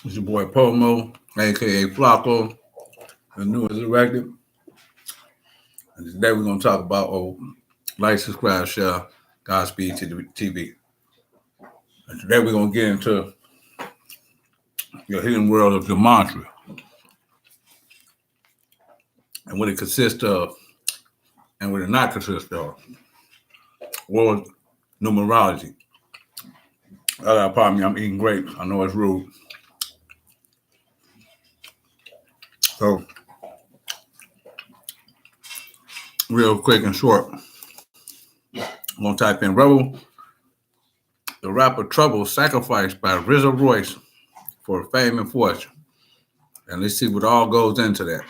It's your boy Pomo, aka Flacco, the new resurrected. And today we're gonna talk about like, subscribe, share, Godspeed to the TV. And today we're gonna get into the hidden world of Gematria and what it consists of and what it not consists of. World numerology. Pardon me, I'm eating grapes. I know it's rude. So real quick and short, I'm gonna type in Rebel, the rapper Trouble sacrificed by RZA Royce for fame and fortune. And let's see what all goes into that.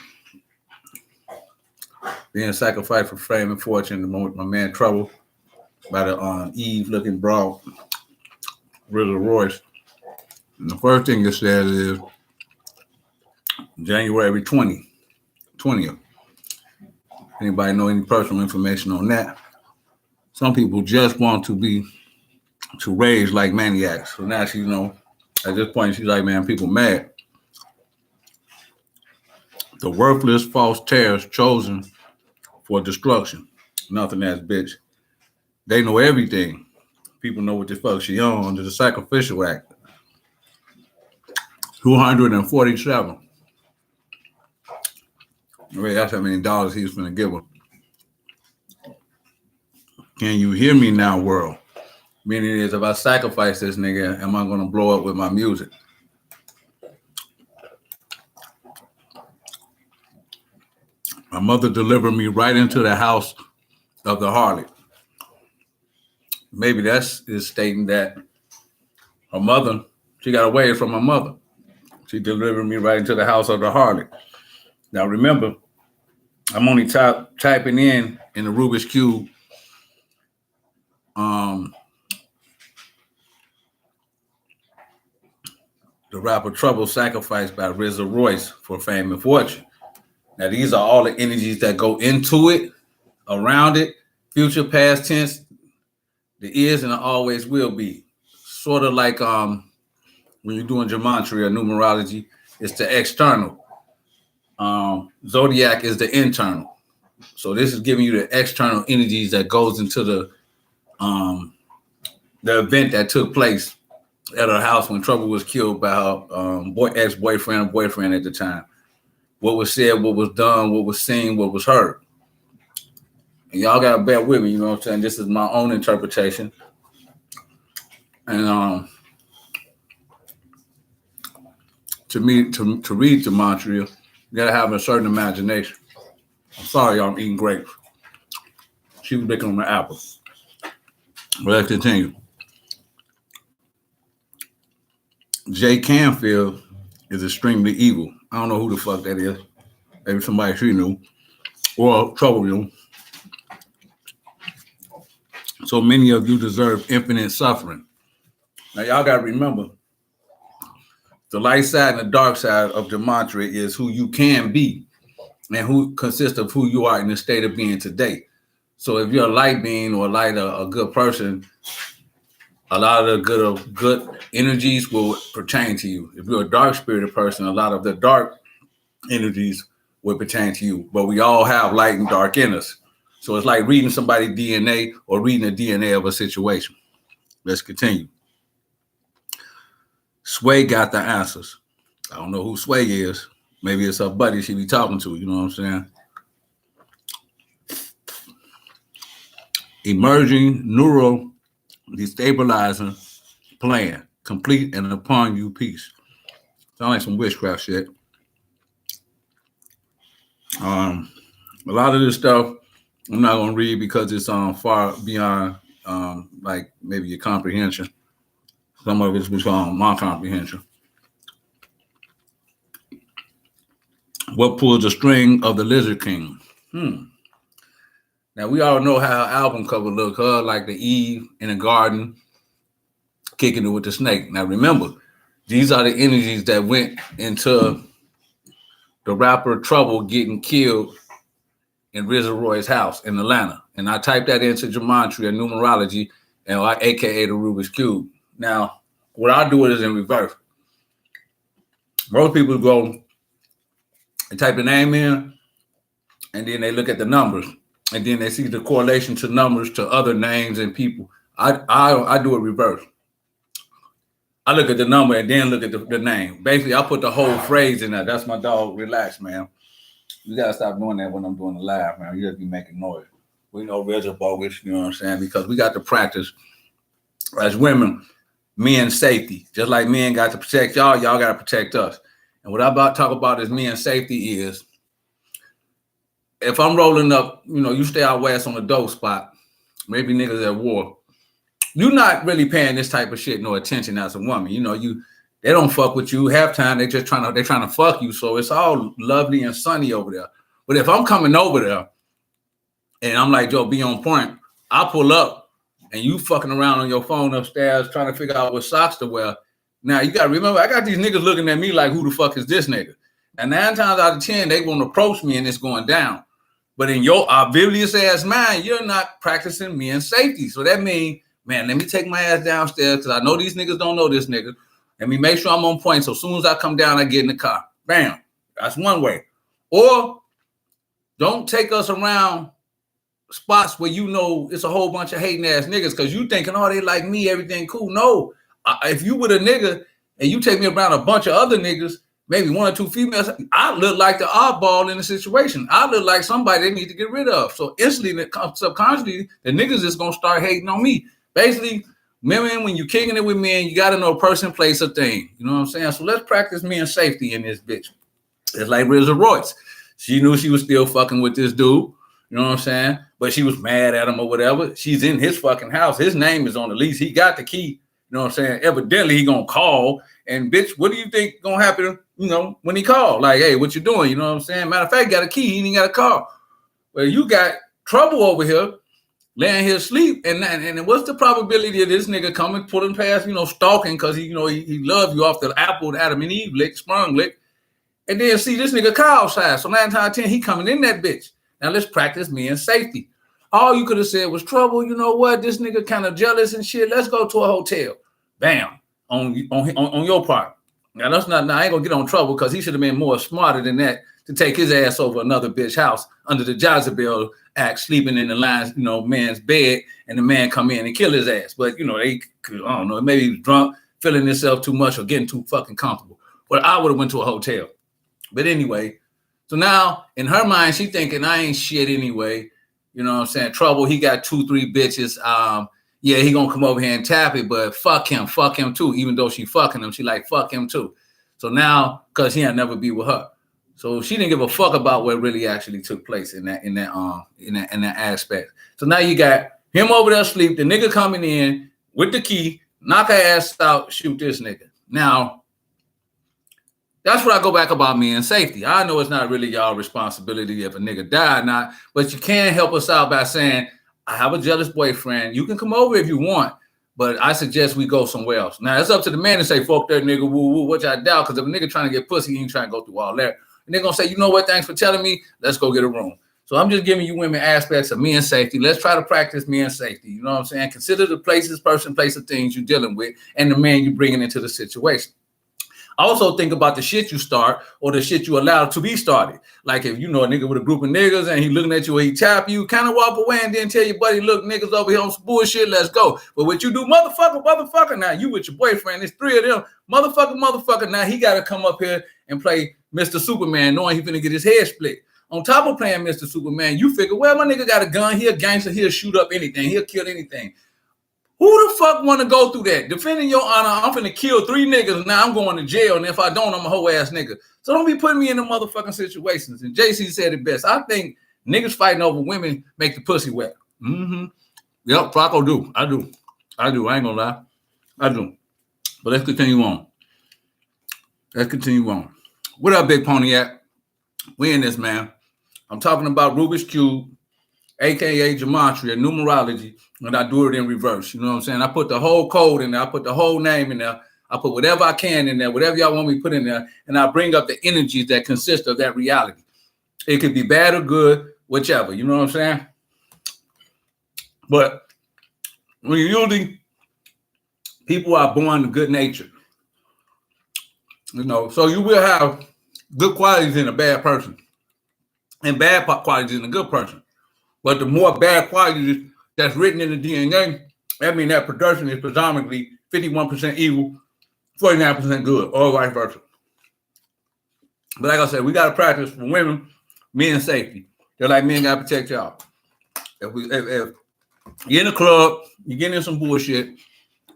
Being sacrificed for fame and fortune, my man Trouble by the Eve looking broad, RZA Royce. And the first thing it says is January 20th. Anybody know any personal information on that? Some people just want to rage like maniacs. So now she, at this point, she's like, man, people mad. The worthless false terrors chosen for destruction. Nothing else, bitch. They know everything. People know what the fuck she on under the Sacrificial Act. 247. Wait, that's how many dollars he's gonna give her. Can you hear me now, world? Meaning is, if I sacrifice this nigga, am I gonna blow up with my music? My mother delivered me right into the house of the harlot. Maybe that's is stating that her mother, she got away from her mother. She delivered me right into the house of the harlot. Now remember, I'm only typing in the Rubik's Cube. The rapper Trouble sacrificed by RZA Royce for fame and fortune. Now these are all the energies that go into it, around it, future, past tense, the is and the always will be. Sort of like when you're doing gematria or numerology, it's the external. Zodiac is the internal. So this is giving you the external energies that goes into the event that took place at her house when Trouble was killed by her ex-boyfriend or boyfriend at the time. What was said, what was done, what was seen, what was heard. And y'all gotta bear with me, you know what I'm saying? This is my own interpretation. And to read Gematria, you gotta have a certain imagination. I'm sorry, y'all, I'm eating grapes. She was picking on the apple. But let's continue. Jay Canfield is extremely evil. I don't know who the fuck that is. Maybe somebody she knew. Or Trouble knew. So many of you deserve infinite suffering. Now y'all gotta remember, the light side and the dark side of Gematria is who you can be and who consists of who you are in the state of being today. So if you're a light being or a good person, a lot of the good energies will pertain to you. If you're a dark spirited person, a lot of the dark energies will pertain to you. But we all have light and dark in us. So it's like reading somebody's DNA or reading the DNA of a situation. Let's continue. Sway got the answers. I don't know who Sway is. Maybe it's her buddy she be talking to. You know what I'm saying? Emerging neural destabilizing plan, complete and upon you peace. Sound like some witchcraft shit. A lot of this stuff I'm not gonna read because it's far beyond like maybe your comprehension. Some of it's beyond my comprehension. What pulls the string of the Lizard King? Now we all know how her album cover look, her like the Eve in a garden, kicking it with the snake. Now remember, these are the energies that went into the rapper Trouble getting killed in RZA Roy's house in Atlanta. And I typed that into Gematria numerology, and aka the Rubik's Cube. Now, what I do is in reverse. Most people go and type the name in, and then they look at the numbers, and then they see the correlation to numbers to other names and people. I do it reverse. I look at the number and then look at the name. Basically, I put the whole phrase in there. That's my dog. Relax, man. You gotta stop doing that when I'm doing the live, man. You just be making noise. We know real bogus, you know what I'm saying? Because we got to practice as women, men safety. Just like men got to protect y'all, y'all got to protect us. And what I'm about to talk about is men safety is if I'm rolling up, you stay out west on a dope spot, maybe niggas at war. You're not really paying this type of shit no attention as a woman. They don't fuck with you. Halftime they're trying to fuck you. So it's all lovely and sunny over there. But if I'm coming over there and I'm like, Joe, be on point, I pull up and you fucking around on your phone upstairs trying to figure out what socks to wear. Now you gotta remember, I got these niggas looking at me like, who the fuck is this nigga? And 9 times out of 10, they won't approach me and it's going down. But in your oblivious ass mind, you're not practicing men safety. So that means, man, let me take my ass downstairs because I know these niggas don't know this nigga. Let me make sure I'm on point. So as soon as I come down, I get in the car. Bam. That's one way. Or don't take us around spots where it's a whole bunch of hating ass niggas because you thinking, oh, they like me, everything cool. No. If you with a nigga and you take me around a bunch of other niggas, maybe 1 or 2 females, I look like the oddball in the situation. I look like somebody they need to get rid of. So instantly, subconsciously, the niggas is going to start hating on me. Basically, women, when you kicking it with men, you got to know person, place, or thing. You know what I'm saying? So let's practice men safety in this bitch. It's like Rizza Royce. She knew she was still fucking with this dude. You know what I'm saying? But she was mad at him or whatever. She's in his fucking house. His name is on the lease. He got the key. You know what I'm saying? Evidently, he going to call. And bitch, what do you think going to happen, when he called? Like, hey, what you doing? You know what I'm saying? Matter of fact, got a key. He ain't got a car. Well, you got trouble over here, laying here asleep. And what's the probability of this nigga coming, pulling past, stalking because he loved you off the apple that Adam and Eve lick, sprung lick. And then see this nigga car outside. So 9 times out of 10, he coming in that bitch. Now let's practice men safety. All you could have said was trouble. You know what? This nigga kind of jealous and shit. Let's go to a hotel. Bam. On your part. Now I ain't gonna get on trouble because he should have been more smarter than that to take his ass over another bitch house under the Jezebel Act, sleeping in the lines, man's bed, and the man come in and kill his ass. But I don't know, maybe he was drunk, feeling himself too much or getting too fucking comfortable. But I would have went to a hotel. But anyway, so now in her mind, she thinking I ain't shit anyway. You know what I'm saying? Trouble. He got 2, 3 bitches. Yeah, he gonna come over here and tap it, but fuck him too. Even though she fucking him, she like fuck him too. So now, cause he ain't never be with her, so she didn't give a fuck about what really actually took place in that aspect. So now you got him over there asleep, the nigga coming in with the key, knock her ass out, shoot this nigga. Now, that's what I go back about men safety. I know it's not really y'all responsibility if a nigga die or not, but you can help us out by saying, I have a jealous boyfriend. You can come over if you want, but I suggest we go somewhere else. Now, it's up to the man to say, fuck that nigga, woo, woo, which I doubt, because if a nigga trying to get pussy, he ain't trying to go through all that. And they're going to say, you know what, thanks for telling me. Let's go get a room. So I'm just giving you women aspects of men safety. Let's try to practice men safety. You know what I'm saying? Consider the places, person, place of things you're dealing with and the man you're bringing into the situation. Also think about the shit you start or the shit you allow to be started. Like if a nigga with a group of niggas and he looking at you or he tap you, kind of walk away and then tell your buddy, look, niggas over here on some bullshit, let's go. But what you do, motherfucker, now you with your boyfriend, there's 3 of them, motherfucker, now he got to come up here and play Mr. Superman knowing he's finna get his head split. On top of playing Mr. Superman, you figure, well, my nigga got a gun, he a gangster, he'll shoot up anything, he'll kill anything. Who the fuck want to go through that? Defending your honor, I'm finna kill 3 niggas and now I'm going to jail. And if I don't, I'm a whole ass nigga. So don't be putting me in the motherfucking situations. And JC said it best. I think niggas fighting over women make the pussy wet. Mm-hmm. Yep, Flacco do. I do. I ain't gonna lie. I do. But let's continue on. What up, Big Pontiac? We in this, man. I'm talking about Rubik's Cube, aka Gematria, numerology, and I do it in reverse. You know what I'm saying? I put the whole code in there, I put the whole name in there, I put whatever I can in there, whatever y'all want me to put in there, and I bring up the energies that consist of that reality. It could be bad or good, whichever, you know what I'm saying? But when usually people are born good natured. So you will have good qualities in a bad person and bad qualities in a good person. But the more bad qualities that's written in the DNA, that means that production is predominantly 51% evil, 49% good, or vice versa. But like I said, we got to practice for women, men safety. They're like men got to protect y'all. If you're in a club, you get in some bullshit,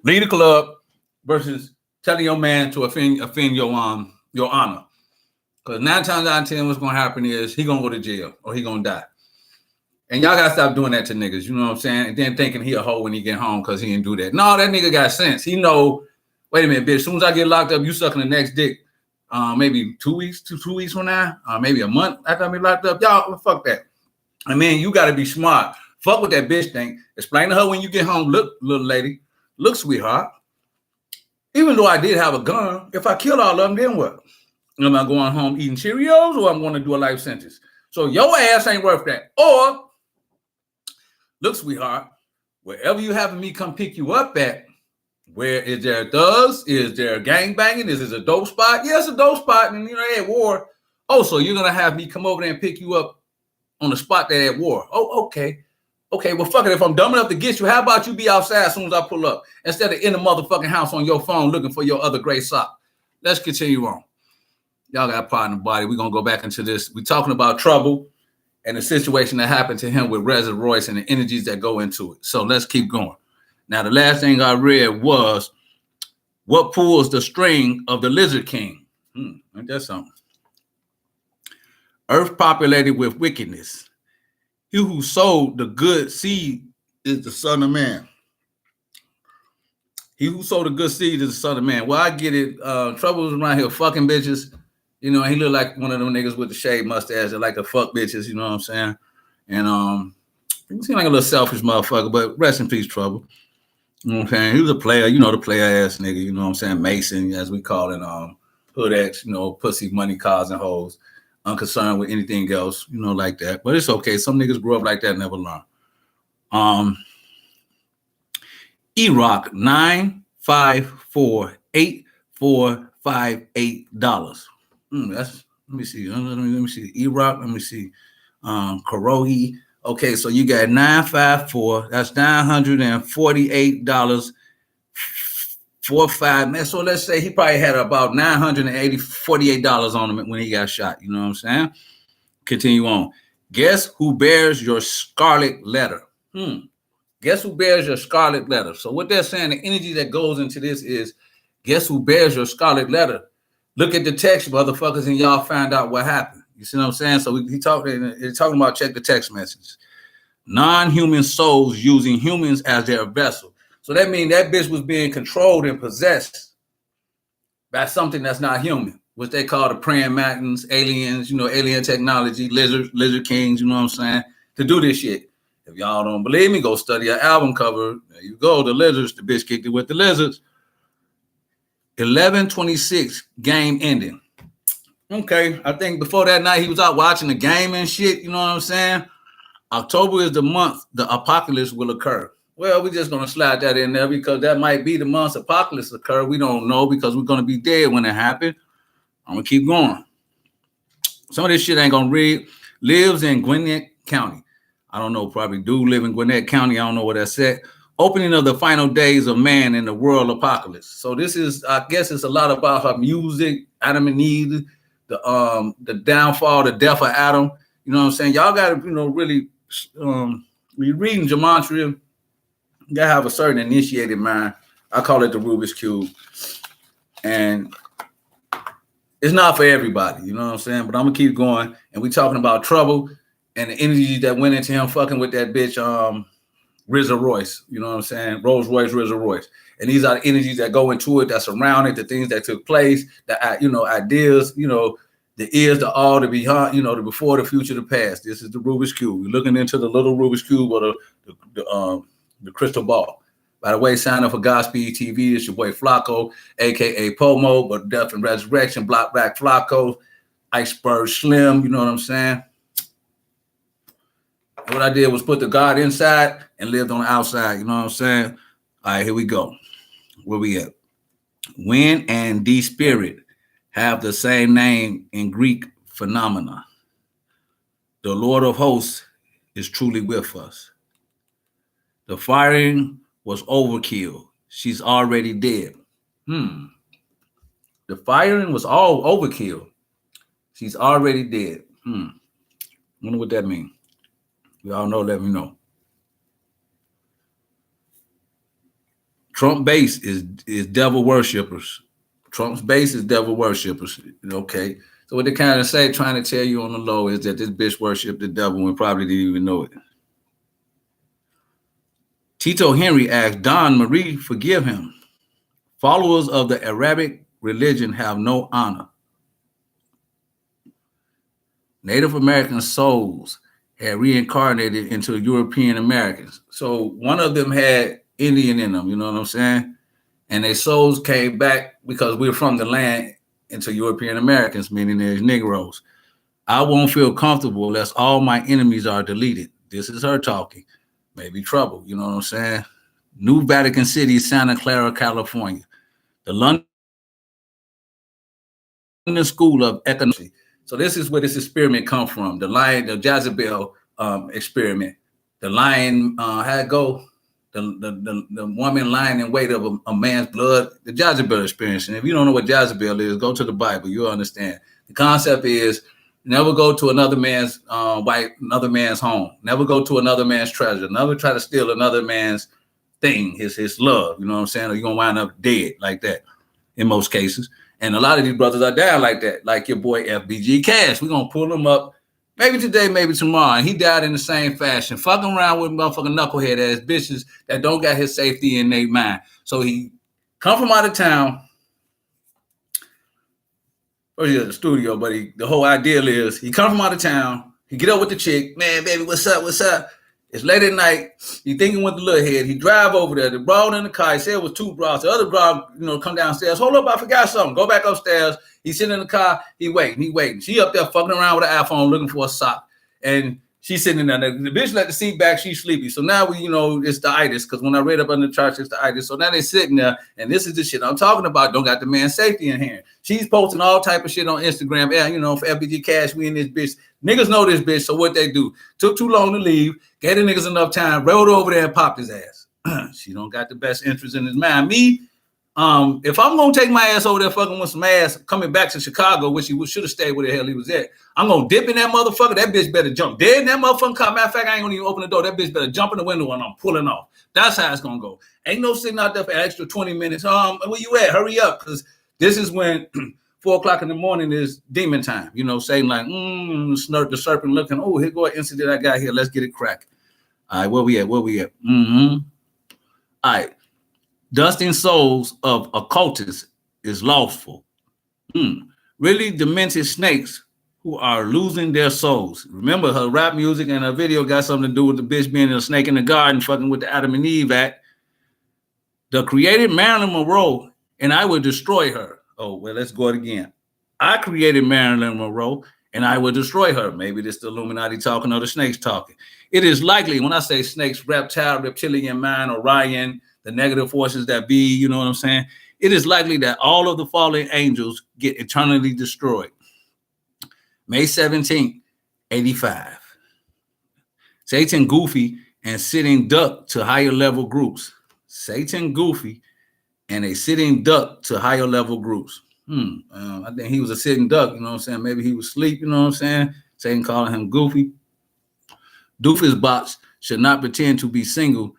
leave the club versus telling your man to offend your honor. Because 9 times out of 10, what's gonna happen is he gonna go to jail or he gonna die. And y'all gotta stop doing that to niggas. You know what I'm saying? And then thinking he a hoe when he get home because he didn't do that. No, that nigga got sense. He know. Wait a minute, bitch. As soon as I get locked up, you sucking the next dick. Maybe 2 weeks, two weeks from now, maybe a month after I be locked up. Y'all, fuck that. I mean, you gotta be smart. Fuck what that bitch think. Explain to her when you get home. Look, little lady. Look, sweetheart. Even though I did have a gun, if I kill all of them, then what? Am I going home eating Cheerios or I'm going to do a life sentence? So your ass ain't worth that. Or, look, sweetheart, wherever you having me come pick you up at, where is there thugs? Is there gang banging? Is this a dope spot? Yeah, it's a dope spot. And, they at war. Oh, so you're going to have me come over there and pick you up on the spot that at war. Oh, okay. Okay, well, fuck it. If I'm dumb enough to get you, how about you be outside as soon as I pull up instead of in the motherfucking house on your phone looking for your other gray sock? Let's continue on. Y'all got part in the body. We're going to go back into this. We're talking about trouble and the situation that happened to him with Reza Royce and the energies that go into it. So let's keep going. Now, the last thing I read was, what pulls the string of the Lizard King? Ain't that something? Earth populated with wickedness. He who sowed the good seed is the son of man. He who sowed the good seed is the son of man. Well, I get it. Trouble was around here fucking bitches. He looked like one of them niggas with the shaved mustache that like to fuck bitches, you know what I'm saying? And he seemed like a little selfish motherfucker, but rest in peace, Trouble. You know what I'm saying? He was a player, the player ass nigga, you know what I'm saying? Mason, as we call it, hood X, pussy, money, cars, and hoes. Unconcerned with anything else, like that. But it's okay. Some niggas grew up like that, never learn. E-Rock, $954,858. Let me see. Let me see. E-Rock. Let me see. Kurohi. Okay, so you got 954. That's $948. 45. Man, so let's say he probably had about $948 on him when he got shot. You know what I'm saying? Continue on. Guess who bears your scarlet letter? Guess who bears your scarlet letter? So what they're saying, the energy that goes into this is, guess who bears your scarlet letter? Look at the text, motherfuckers, and y'all find out what happened. You see what I'm saying? So he's talking about check the text messages. Non-human souls using humans as their vessel. So that means that bitch was being controlled and possessed by something that's not human, which they call the praying mantis, aliens, alien technology, lizard kings, you know what I'm saying, to do this shit. If y'all don't believe me, go study our album cover. There you go, the lizards, the bitch kicked it with the lizards. 11/26 game ending. Okay, I think before that night he was out watching the game and shit, you know what I'm saying? October is the month the apocalypse will occur. Well, we're just going to slide that in there because that might be the month's apocalypse occur. We don't know because we're going to be dead when it happens. I'm going to keep going. Some of this shit ain't going to read. Lives in Gwinnett County. I don't know, probably do live in Gwinnett County. I don't know what that's at. Opening of the final days of man in the world apocalypse. So this is, I guess it's a lot about her music, Adam and Eve, the downfall, the death of Adam. You know what I'm saying? Y'all got to, really, when you're reading Gematria, you gotta have a certain initiated mind. I call it the Rubik's Cube. And it's not for everybody, you know what I'm saying? But I'm gonna keep going. And we talking about trouble and the energy that went into him fucking with that bitch, Reza Royce, you know what I'm saying? Rolls Royce, Reza Royce. And these are the energies that go into it, that surround it, the things that took place, the ideas, the is, the all, the beyond, the before, the future, the past. This is the Rubik's Cube. We're looking into the little Rubik's Cube or the crystal ball. By the way, sign up for Godspeed TV. It's your boy Flacco, aka Pomo, but Death and Resurrection, Block Back Flacco, Iceberg Slim, you know what I'm saying? And what I did was put the God inside and lived on the outside, you know what I'm saying? All right, here we go. Where we at? When and D Spirit have the same name in Greek phenomena. The Lord of hosts is truly with us. The firing was overkill. She's already dead. The firing was all overkill. She's already dead. Wonder what that means. Y'all know, let me know. Trump base is devil worshippers. Trump's base is devil worshippers. Okay. So what they kind of say, trying to tell you on the low, is that this bitch worshiped the devil and probably didn't even know it. Tito Henry asked, Don Marie, forgive him. Followers of the Arabic religion have no honor. Native American souls had reincarnated into European Americans. So one of them had Indian in them, you know what I'm saying? And their souls came back because we're from the land into European Americans, meaning there's Negroes. I won't feel comfortable unless all my enemies are deleted. This is her talking. Maybe trouble, you know what I'm saying? New Vatican City, Santa Clara, California. The London School of Economics. So this is where this experiment comes from. The Jezebel experiment. The lion, how it go? The woman lying in wait of a man's blood. The Jezebel experience. And if you don't know what Jezebel is, go to the Bible. You'll understand. The concept is never go to another man's another man's home. Never go to another man's treasure. Never try to steal another man's thing, his love. You know what I'm saying? Or you're gonna wind up dead like that in most cases. And a lot of these brothers are down like that, like your boy FBG Cash. We're going to pull him up maybe today, maybe tomorrow. And he died in the same fashion, fucking around with motherfucking knucklehead ass bitches that don't got his safety in their mind. So he come from out of town. Or he's at the studio, but the whole ideal is he come from out of town. He get up with the chick. Man, baby, what's up? What's up? It's late at night. He thinking with the little head. He drive over there. The broad in the car. He said it was two broads. The other broad, come downstairs. Hold up, I forgot something. Go back upstairs. He sitting in the car. He waiting. She up there fucking around with an iPhone looking for a sock. And she's sitting in there. The bitch let the seat back. She's sleepy. So now it's the itis. Because when I read up on the charts, it's the itis. So now they sitting there. And this is the shit I'm talking about. Don't got the man's safety in here. She's posting all type of shit on Instagram. Yeah, for FBG Cash, we in this bitch. Niggas know this bitch. So what they do? Took too long to leave. Gave the niggas enough time, rolled over there and popped his ass. She don't got the best interest in his mind. Me, if I'm gonna take my ass over there fucking with some ass coming back to Chicago, which he should have stayed where the hell he was at, I'm gonna dip in that motherfucker. That bitch better jump dead in that motherfucking car. Matter of fact, I ain't gonna even open the door. That bitch better jump in the window and I'm pulling off. That's how it's gonna go. Ain't no sitting out there for an extra 20 minutes. Where you at? Hurry up, because this is when 4 o'clock in the morning is demon time. Saying like, the serpent looking, oh, here go an incident I got here. Let's get it cracking. All right, where we at? All right. Dusting souls of occultists is lawful. Really demented snakes who are losing their souls. Remember, her rap music and her video got something to do with the bitch being a snake in the garden, fucking with the Adam and Eve act. The created Marilyn Monroe, and I will destroy her. Oh, well, let's go again. I created Marilyn Monroe, and I will destroy her. Maybe this the Illuminati talking or the snakes talking. It is likely, when I say snakes, reptilian mind, Orion, the negative forces that be, you know what I'm saying? It is likely that all of the fallen angels get eternally destroyed. May 17th, 85. Satan goofy and sitting duck to higher level groups. Satan goofy and a sitting duck to higher level groups. I think he was a sitting duck, you know what I'm saying? Maybe he was asleep, you know what I'm saying? Satan calling him goofy. Doofus bots should not pretend to be single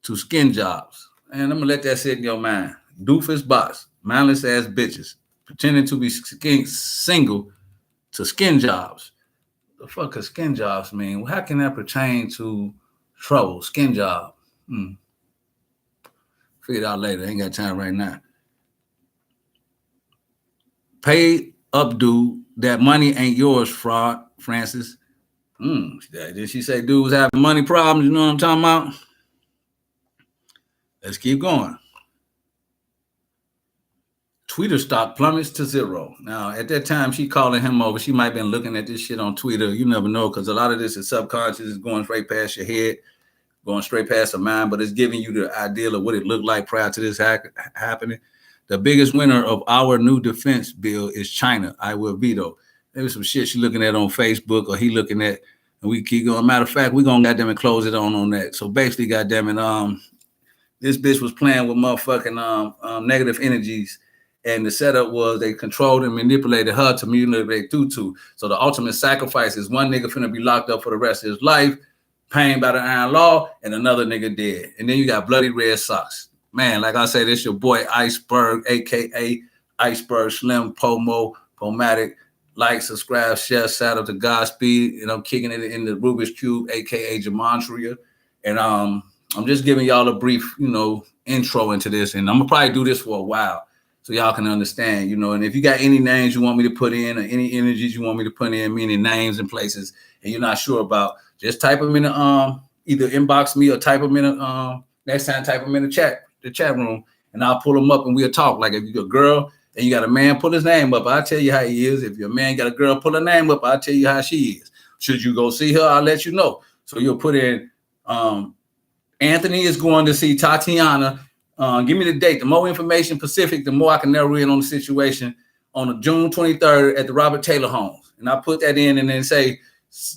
to skin jobs. And I'm going to let that sit in your mind. Doofus bots, mindless ass bitches, pretending to be single to skin jobs. The fuck is skin jobs mean? How can that pertain to trouble? Skin job. Figure it out later. Ain't got time right now. Pay up, dude. That money ain't yours, fraud, Francis. Did she say dudes having money problems? You know what I'm talking about? Let's keep going. Twitter stock plummets to zero. Now, at that time, she calling him over. She might have been looking at this shit on Twitter. You never know, because a lot of this is subconscious. It's going straight past your head, going straight past the mind, but it's giving you the idea of what it looked like prior to this happening. The biggest winner of our new defense bill is China. I will veto. Maybe some shit she looking at on Facebook or he looking at, and we keep going. Matter of fact, we gonna goddamn it close it on that. So basically, goddamn it, this bitch was playing with motherfucking negative energies. And the setup was they controlled and manipulated her to manipulate Tutu. So the ultimate sacrifice is one nigga finna be locked up for the rest of his life, pained by the iron law, and another nigga dead. And then you got bloody red socks. Man, like I said, it's your boy Iceberg, aka Iceberg Slim Pomo, Pomatic. Like, subscribe, share, shout out to Godspeed. And I'm kicking it in the Rubik's Cube, aka Gematria. And I'm just giving y'all a brief, intro into this. And I'm gonna probably do this for a while, so y'all can understand, and if you got any names you want me to put in or any energies you want me to put in, meaning names and places, and you're not sure about, just type them in the either inbox me or type them in the next time, type them in the chat room, and I'll pull them up and we'll talk. Like if you're a girl and you got a man, pull his name up, I'll tell you how he is. If you're a man, got a girl, pull her name up, I'll tell you how she is. Should you go see her, I'll let you know. So you'll put in Anthony is going to see Tatiana. Give me the date. The more information Pacific, the more I can narrow in on the situation on June 23rd at the Robert Taylor Homes. And I put that in and then say,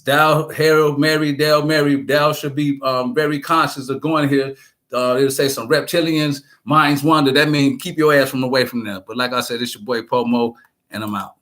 thou, Harold, Mary, thou should be very conscious of going here. It'll say some reptilians, minds wander. That means keep your ass from away from there. But like I said, it's your boy Pomo, and I'm out.